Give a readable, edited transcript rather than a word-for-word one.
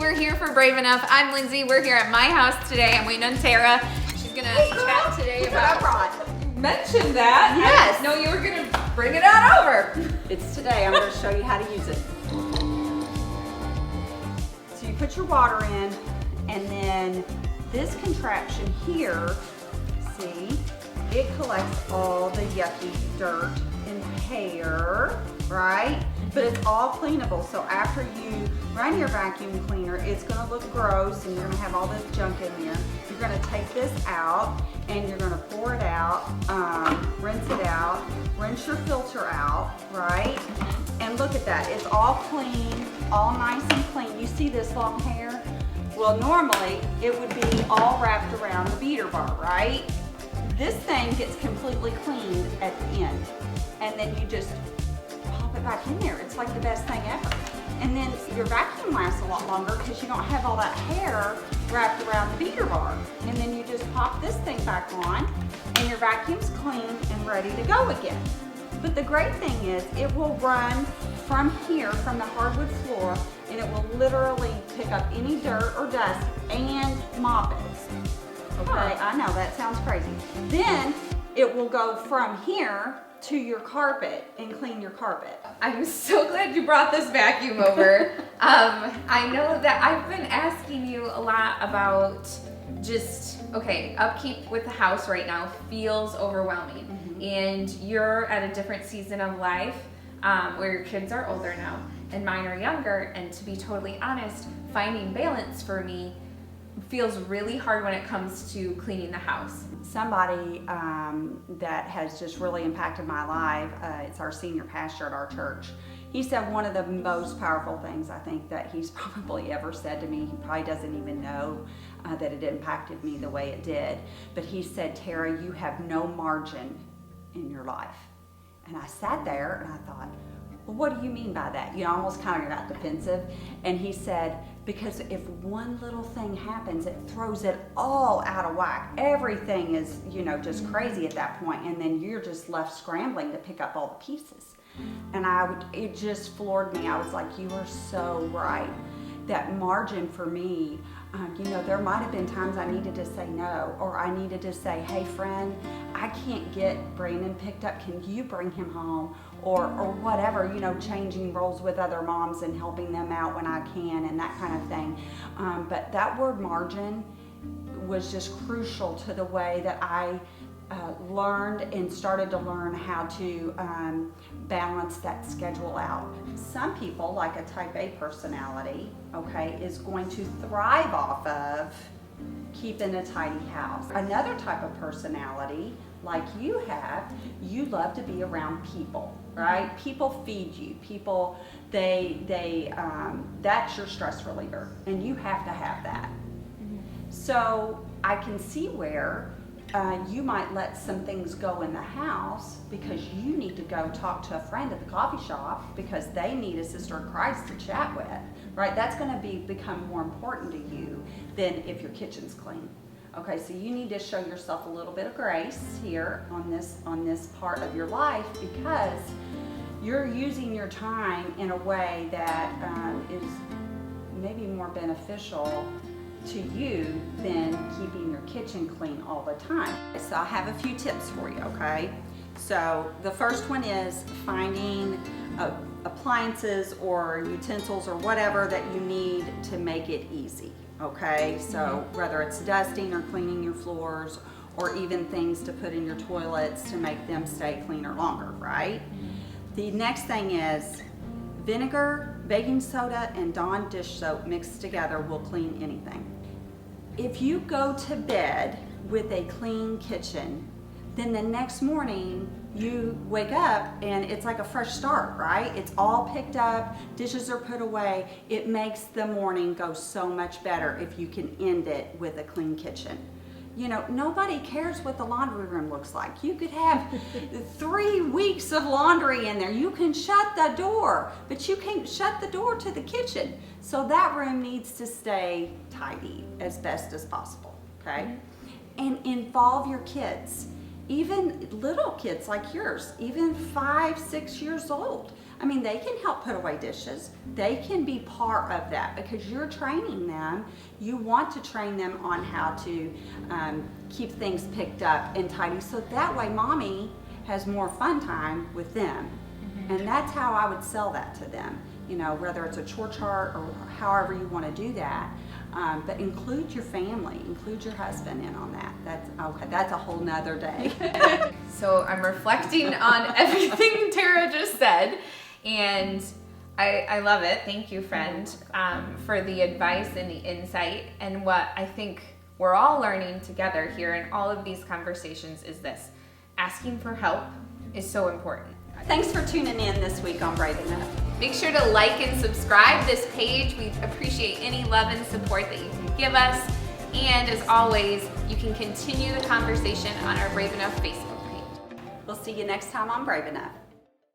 we're here for Brave Enough. I'm Lindsay. We're here at my house today. I'm waiting on Tara. She's gonna chat today about. You mentioned that. Yes. No, you were gonna bring it on over. It's today. I'm going to show you how to use it. So you put your water in, and then this contraption here, see, it collects all the yucky dirt and hair, right? But it's all cleanable. So after you run your vacuum cleaner, it's going to look gross, and you're going to have all this junk in there. You're going to take this out, and you're going to pour it out, rinse it out, rinse your filter out, right? And look at that. It's all clean, all nice and clean. You see this long hair? Well, normally it would be all wrapped around the beater bar, right? This thing gets completely cleaned at the end, and then you just pop it back in there. It's like the best thing ever. And then your vacuum lasts a lot longer because you don't have all that hair wrapped around the beater bar. And then you just pop this thing back on, and your vacuum's clean and ready to go again. But the great thing is it will run from here, from the hardwood floor, and it will literally pick up any dirt or dust and mop it. Okay, I know that sounds crazy. Then it will go from here to your carpet and clean your carpet. I'm so glad you brought this vacuum over. I know that I've been asking you a lot about just, upkeep with the house right now feels overwhelming. And you're at a different season of life where your kids are older now and mine are younger. And to be totally honest, finding balance for me feels really hard when it comes to cleaning the house. Somebody that has just really impacted my life, it's our senior pastor at our church. He said one of the most powerful things I think that he's probably ever said to me. He probably doesn't even know that it impacted me the way it did. But he said, Tara, you have no margin in your life. And I sat there and I thought, well, what do you mean by that? You know, almost kind of got defensive. And he said, because if one little thing happens, it throws it all out of whack. Everything is, just crazy at that point, and then you're just left scrambling to pick up all the pieces. And it just floored me. I was like, you are so right. That margin for me, there might have been times I needed to say no, or I needed to say, hey friend, I can't get Brandon picked up. Can you bring him home? Or whatever, changing roles with other moms and helping them out when I can and that kind of thing. But that word margin was just crucial to the way that I learned and started to learn how to balance that schedule out. Some people, like a type A personality, is going to thrive off of keeping a tidy house. Another type of personality, like you have, you love to be around people, right? People feed you. People, that's your stress reliever, and you have to have that. So I can see where you might let some things go in the house because you need to go talk to a friend at the coffee shop because they need a sister in Christ to chat with, right? That's going to become more important to you than if your kitchen's clean. Okay, so you need to show yourself a little bit of grace here on this part of your life because you're using your time in a way that is maybe more beneficial to you than keeping your kitchen clean all the time. So I have a few tips for you, okay? So the first one is finding appliances or utensils or whatever that you need to make it easy, okay? So whether it's dusting or cleaning your floors or even things to put in your toilets to make them stay cleaner longer, right? The next thing is vinegar, baking soda, and Dawn dish soap mixed together will clean anything. If you go to bed with a clean kitchen, then the next morning you wake up and it's like a fresh start, right? It's all picked up, dishes are put away. It makes the morning go so much better if you can end it with a clean kitchen. Nobody cares what the laundry room looks like. You could have 3 weeks of laundry in there. You can shut the door, but you can't shut the door to the kitchen. So that room needs to stay tidy as best as possible, okay? And involve your kids, even little kids like yours, even 5, 6 years old. I mean, they can help put away dishes. They can be part of that because you're training them. You want to train them on how to keep things picked up and tidy, so that way mommy has more fun time with them. And that's how I would sell that to them, you know, whether it's a chore chart or however you want to do that. But include your family, include your husband in on that. That's a whole nother day. So I'm reflecting on everything Tara just said, and I love it. Thank you, friend, for the advice and the insight. And what I think we're all learning together here in all of these conversations is this: asking for help is so important. Thanks for tuning in this week on Brave Enough. Make sure to like and subscribe this page. We appreciate any love and support that you can give us. And as always, you can continue the conversation on our Brave Enough Facebook page. We'll see you next time on Brave Enough.